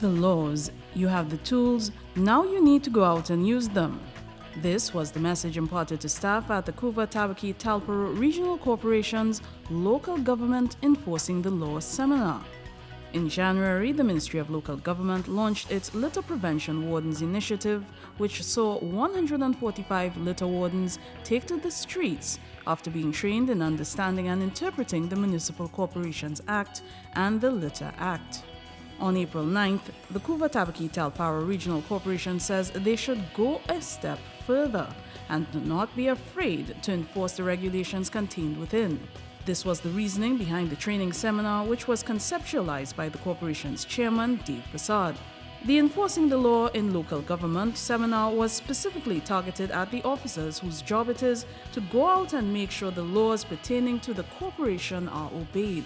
the laws, you have the tools, now you need to go out and use them. This was the message imparted to staff at the Coover Tabaqui Talparo Regional Corporation's Local Government Enforcing the Law seminar. In January, the Ministry of Local Government launched its Litter Prevention Wardens Initiative, which saw 145 litter wardens take to the streets after being trained in understanding and interpreting the Municipal Corporations Act and the Litter Act. On April 9th, the Coover Tabaqui Talparo Regional Corporation says they should go a step further and do not be afraid to enforce the regulations contained within. This was the reasoning behind the training seminar, which was conceptualized by the corporation's chairman, Dave Prasad. The Enforcing the Law in Local Government seminar was specifically targeted at the officers whose job it is to go out and make sure the laws pertaining to the corporation are obeyed.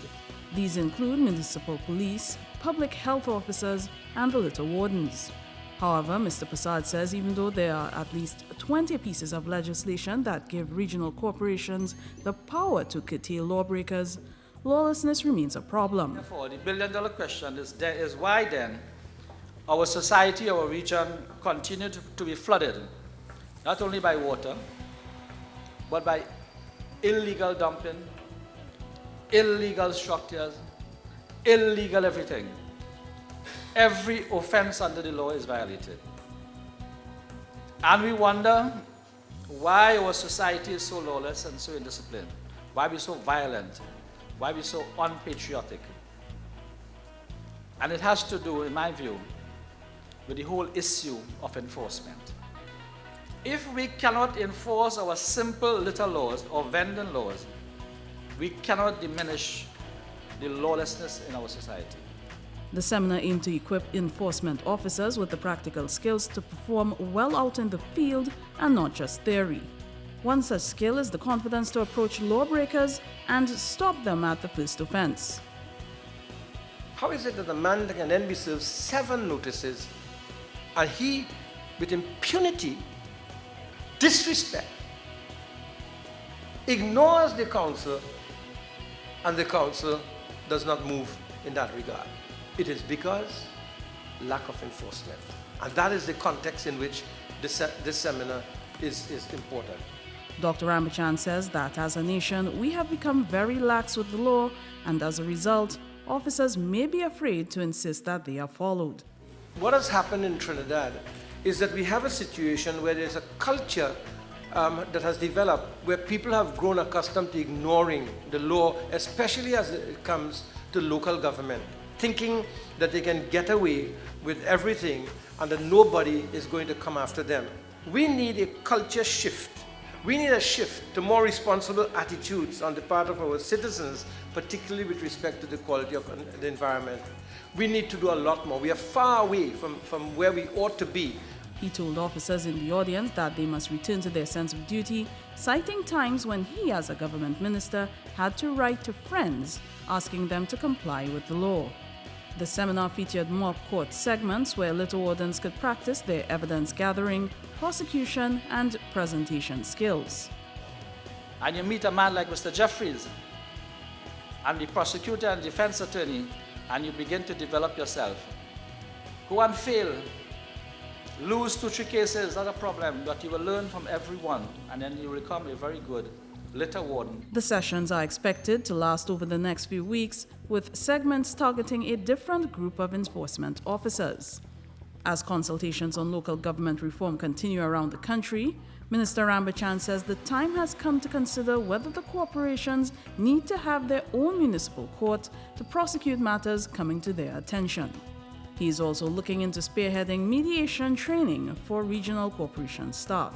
These include municipal police, public health officers, and the litter wardens. However, Mr. Prasad says even though there are at least 20 pieces of legislation that give regional corporations the power to curtail lawbreakers, lawlessness remains a problem. Therefore, the billion-dollar question is why then our society, our region, continue to be flooded, not only by water, but by illegal dumping, illegal structures, illegal everything. Every offense under the law is violated. And we wonder why our society is so lawless and so indisciplined, why we're so violent, why we're so unpatriotic. And it has to do, in my view, with the whole issue of enforcement. If we cannot enforce our simple litter laws or vending laws, we cannot diminish the lawlessness in our society. The seminar aimed to equip enforcement officers with the practical skills to perform well out in the field and not just theory. One such skill is the confidence to approach lawbreakers and stop them at the first offense. How is it that a man can then be served 7 notices and he, with impunity, disrespect, ignores the council, and the council does not move in that regard? It is because lack of enforcement. And that is the context in which this seminar is important. Dr. Rambachan says that as a nation, we have become very lax with the law, and as a result, officers may be afraid to insist that they are followed. What has happened in Trinidad is that we have a situation where there's a culture that has developed where people have grown accustomed to ignoring the law, especially as it comes to local government, thinking that they can get away with everything and that nobody is going to come after them. We need a culture shift. We need a shift to more responsible attitudes on the part of our citizens, particularly with respect to the quality of the environment. We need to do a lot more. We are far away from where we ought to be. He told officers in the audience that they must return to their sense of duty, citing times when he, as a government minister, had to write to friends asking them to comply with the law. The seminar featured mock court segments where litter wardens could practice their evidence gathering, prosecution, and presentation skills. And you meet a man like Mr. Jeffries and the prosecutor and defense attorney, and you begin to develop yourself. Go and fail. Lose 2-3 cases, not a problem, but you will learn from everyone, and then you will become a very good litter warden. The sessions are expected to last over the next few weeks, with segments targeting a different group of enforcement officers. As consultations on local government reform continue around the country, Minister Rambachan says the time has come to consider whether the corporations need to have their own municipal court to prosecute matters coming to their attention. He is also looking into spearheading mediation training for regional corporation staff.